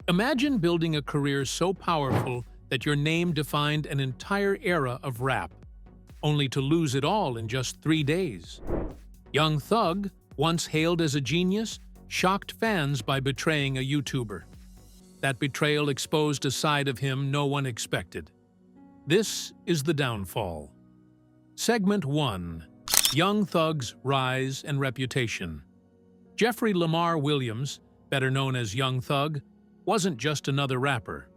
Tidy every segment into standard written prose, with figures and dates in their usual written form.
Imagine building a career so powerful that your name defined an entire era of rap, only to lose it all in just 3 days. Young Thug, once hailed as a genius, shocked fans by betraying a YouTuber. That betrayal exposed a side of him no one expected. This is the downfall. Segment 1. Young Thug's Rise and Reputation. Jeffrey Lamar Williams, better known as Young Thug, wasn't just another rapper.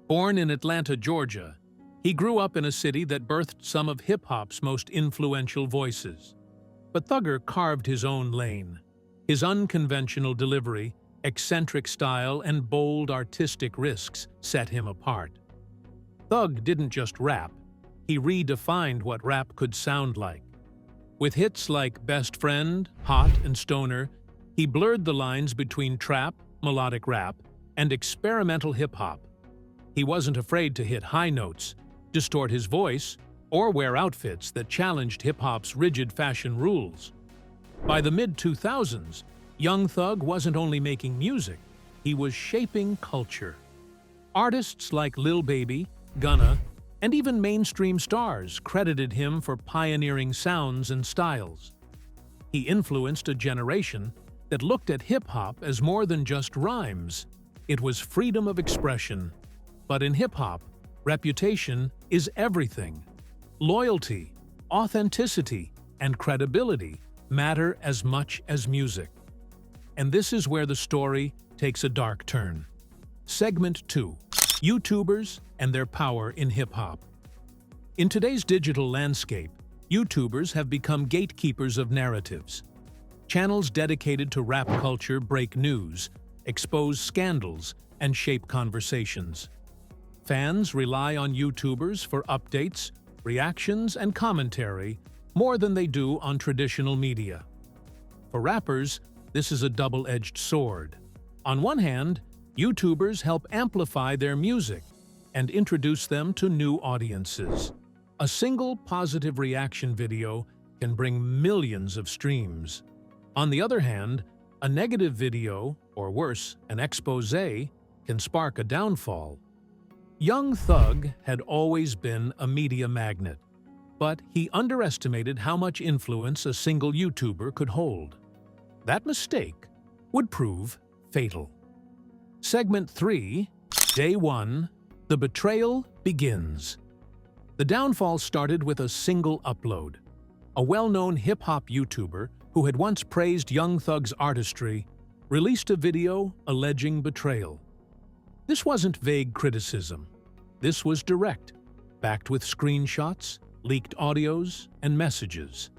Born in Atlanta, Georgia, he grew up in a city that birthed some of hip-hop's most influential voices. But Thugger carved his own lane. His unconventional delivery, eccentric style, and bold artistic risks set him apart. Thug didn't just rap, he redefined what rap could sound like. With hits like Best Friend, Hot, and Stoner, he blurred the lines between trap, melodic rap, and experimental hip-hop. He wasn't afraid to hit high notes, distort his voice, or wear outfits that challenged hip-hop's rigid fashion rules. By the mid-2000s, Young Thug wasn't only making music, he was shaping culture. Artists like Lil Baby, Gunna, and even mainstream stars credited him for pioneering sounds and styles. He influenced a generation that looked at hip-hop as more than just rhymes. It was freedom of expression. But in hip-hop, reputation is everything. Loyalty, authenticity, and credibility matter as much as music. And this is where the story takes a dark turn. Segment 2. YouTubers and their power in hip-hop. In today's digital landscape, YouTubers have become gatekeepers of narratives. Channels dedicated to rap culture break news, expose scandals, and shape conversations. Fans rely on YouTubers for updates, reactions, and commentary more than they do on traditional media. For rappers, this is a double-edged sword. On one hand, YouTubers help amplify their music and introduce them to new audiences. A single positive reaction video can bring millions of streams. On the other hand, a negative video, or worse, an exposé, can spark a downfall. Young Thug had always been a media magnet, but he underestimated how much influence a single YouTuber could hold. That mistake would prove fatal. Segment 3, Day 1, The Betrayal Begins. The downfall started with a single upload. A well-known hip-hop YouTuber who had once praised Young Thug's artistry released a video alleging betrayal. This wasn't vague criticism. This was direct, backed with screenshots, leaked audios, and messages.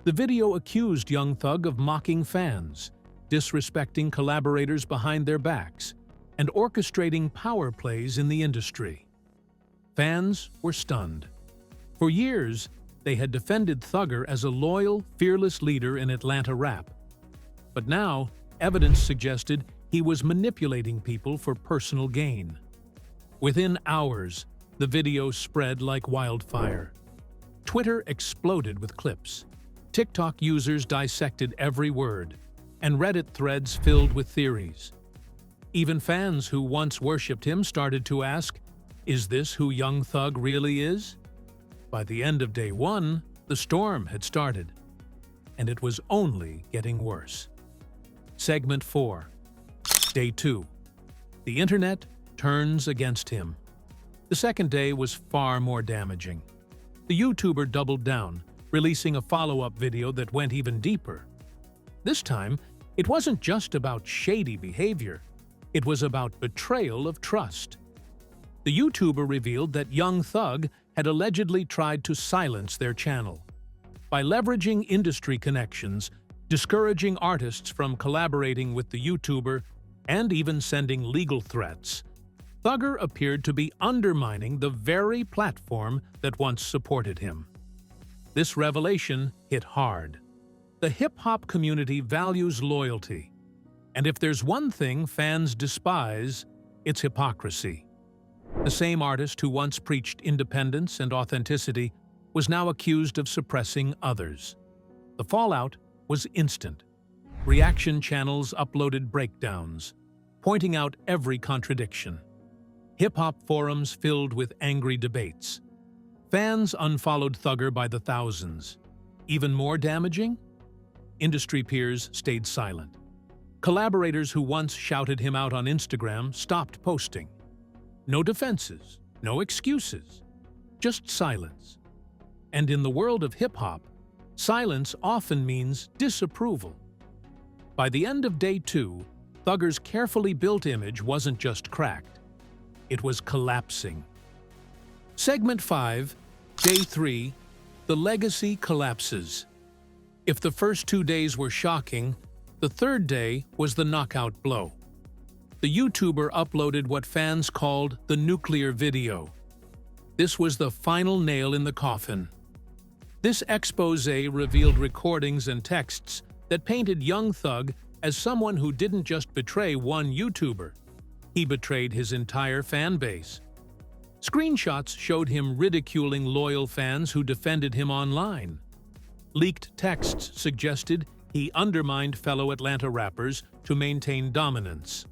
The video accused Young Thug of mocking fans, disrespecting collaborators behind their backs, and orchestrating power plays in the industry. Fans were stunned. For years, they had defended Thugger as a loyal, fearless leader in Atlanta rap. But now, evidence suggested he was manipulating people for personal gain. Within hours, the video spread like wildfire. Twitter exploded with clips. TikTok users dissected every word, and Reddit threads filled with theories. Even fans who once worshipped him started to ask, is this who Young Thug really is? By the end of Day 1, the storm had started, and it was only getting worse. Segment 4. Day 2. The internet turns against him. The second day was far more damaging. The YouTuber doubled down, releasing a follow-up video that went even deeper. This time, it wasn't just about shady behavior. It was about betrayal of trust. The YouTuber revealed that Young Thug had allegedly tried to silence their channel. By leveraging industry connections, discouraging artists from collaborating with the YouTuber, and even sending legal threats, Thugger appeared to be undermining the very platform that once supported him. This revelation hit hard. The hip-hop community values loyalty, and if there's one thing fans despise, it's hypocrisy. The same artist who once preached independence and authenticity was now accused of suppressing others. The fallout was instant. Reaction channels uploaded breakdowns. pointing out every contradiction. Hip-hop forums filled with angry debates. Fans unfollowed Thugger by the thousands. Even more damaging? Industry peers stayed silent. Collaborators who once shouted him out on Instagram stopped posting. No defenses, no excuses, just silence. And in the world of hip-hop, silence often means disapproval. By the end of day 2, Thugger's carefully built image wasn't just cracked. It was collapsing. Segment 5, Day 3, The Legacy Collapses. If the first 2 days were shocking, the third day was the knockout blow. The YouTuber uploaded what fans called the nuclear video. This was the final nail in the coffin. This expose revealed recordings and texts that painted young Thug as someone who didn't just betray one YouTuber. He betrayed his entire fan base. Screenshots showed him ridiculing loyal fans who defended him online. Leaked texts suggested he undermined fellow Atlanta rappers to maintain dominance.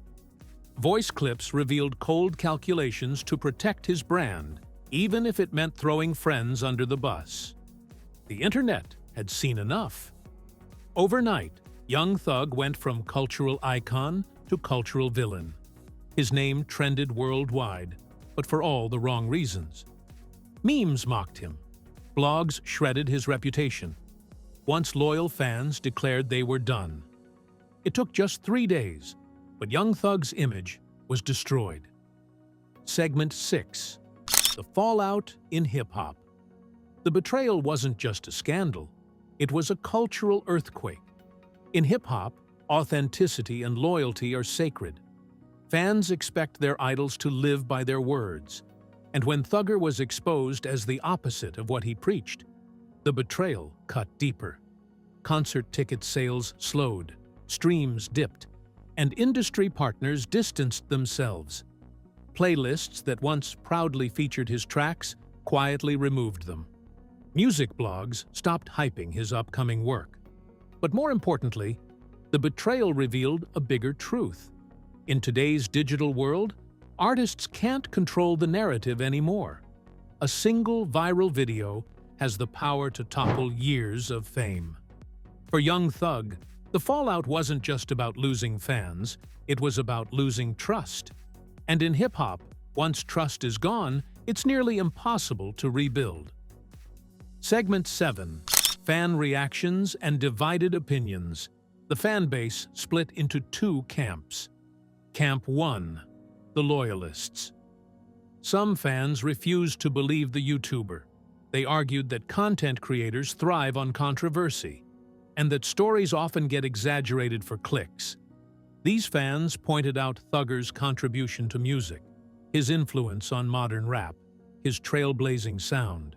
Voice clips revealed cold calculations to protect his brand, even if it meant throwing friends under the bus. The internet had seen enough. Overnight, young Thug went from cultural icon to cultural villain. His name trended worldwide, but for all the wrong reasons. Memes mocked him. Blogs shredded his reputation. Once loyal fans declared they were done. It took just 3 days, but young Thug's image was destroyed. Segment 6. The Fallout in Hip-Hop. The betrayal wasn't just a scandal, it was a cultural earthquake. In hip-hop, authenticity and loyalty are sacred. Fans expect their idols to live by their words, and when Thugger was exposed as the opposite of what he preached, the betrayal cut deeper. Concert ticket sales slowed, streams dipped, and industry partners distanced themselves. Playlists that once proudly featured his tracks quietly removed them. Music blogs stopped hyping his upcoming work. But more importantly, the betrayal revealed a bigger truth. In today's digital world, artists can't control the narrative anymore. A single viral video has the power to topple years of fame. For young Thug, the fallout wasn't just about losing fans, it was about losing trust. And in hip-hop, once trust is gone, it's nearly impossible to rebuild. Segment 7. Fan Reactions and Divided Opinions. The fan base split into 2 camps. Camp 1. The Loyalists. Some fans refused to believe the YouTuber. They argued that content creators thrive on controversy, and that stories often get exaggerated for clicks. These fans pointed out Thugger's contribution to music, his influence on modern rap, his trailblazing sound,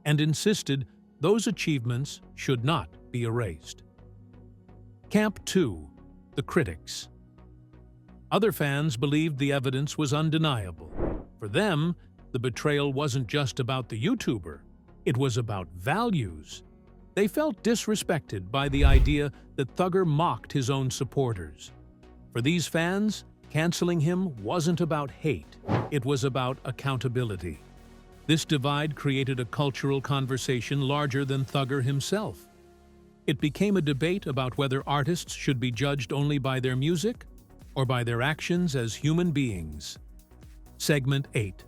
and insisted those achievements should not be erased. Camp 2. The Critics. Other fans believed the evidence was undeniable. For them, the betrayal wasn't just about the YouTuber, it was about values. They felt disrespected by the idea that Thugger mocked his own supporters. For these fans, canceling him wasn't about hate, it was about accountability. This divide created a cultural conversation larger than Thugger himself. It became a debate about whether artists should be judged only by their music or by their actions as human beings. Segment 8.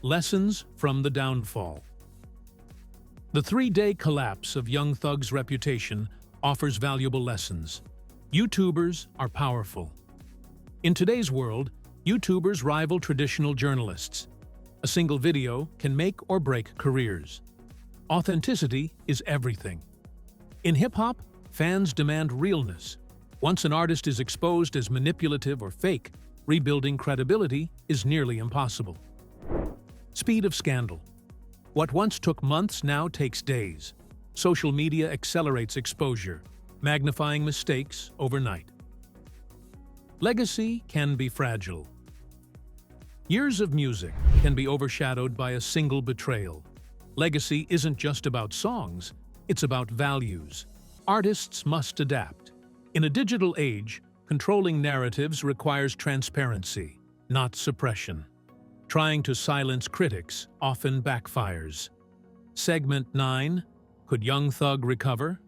Lessons from the Downfall. The 3-day collapse of young Thug's reputation offers valuable lessons. YouTubers are powerful. In today's world, YouTubers rival traditional journalists. A single video can make or break careers. Authenticity is everything. In hip-hop, fans demand realness. Once an artist is exposed as manipulative or fake, rebuilding credibility is nearly impossible. Speed of scandal. What once took months now takes days. Social media accelerates exposure, magnifying mistakes overnight. Legacy can be fragile. Years of music can be overshadowed by a single betrayal. Legacy isn't just about songs, it's about values. Artists must adapt. In a digital age, Controlling narratives requires transparency, not suppression. Trying to silence critics often backfires. Segment 9. Could Young Thug recover?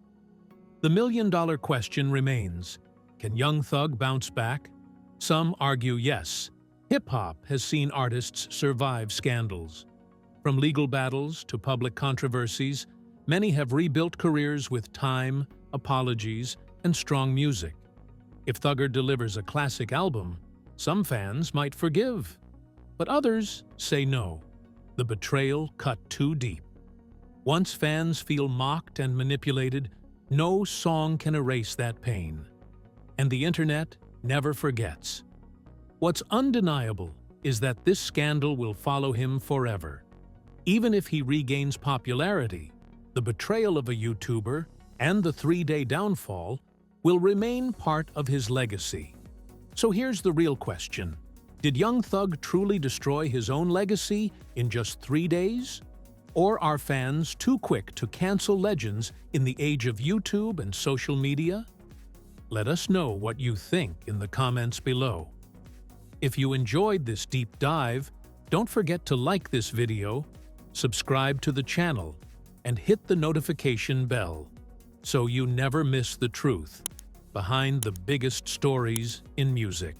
The million-dollar question remains. Can Young Thug bounce back? Some argue yes. Hip-hop has seen artists survive scandals. From legal battles to public controversies, many have rebuilt careers with time, apologies, and strong music. If Thugger delivers a classic album, some fans might forgive. But others say no. The betrayal cut too deep. Once fans feel mocked and manipulated, no song can erase that pain. And the internet never forgets. What's undeniable is that this scandal will follow him forever. Even if he regains popularity, the betrayal of a YouTuber and the 3-day downfall will remain part of his legacy. So here's the real question. Did Young Thug truly destroy his own legacy in just 3 days? Or are fans too quick to cancel legends in the age of YouTube and social media? Let us know what you think in the comments below. If you enjoyed this deep dive, don't forget to like this video, subscribe to the channel, and hit the notification bell so you never miss the truth behind the biggest stories in music.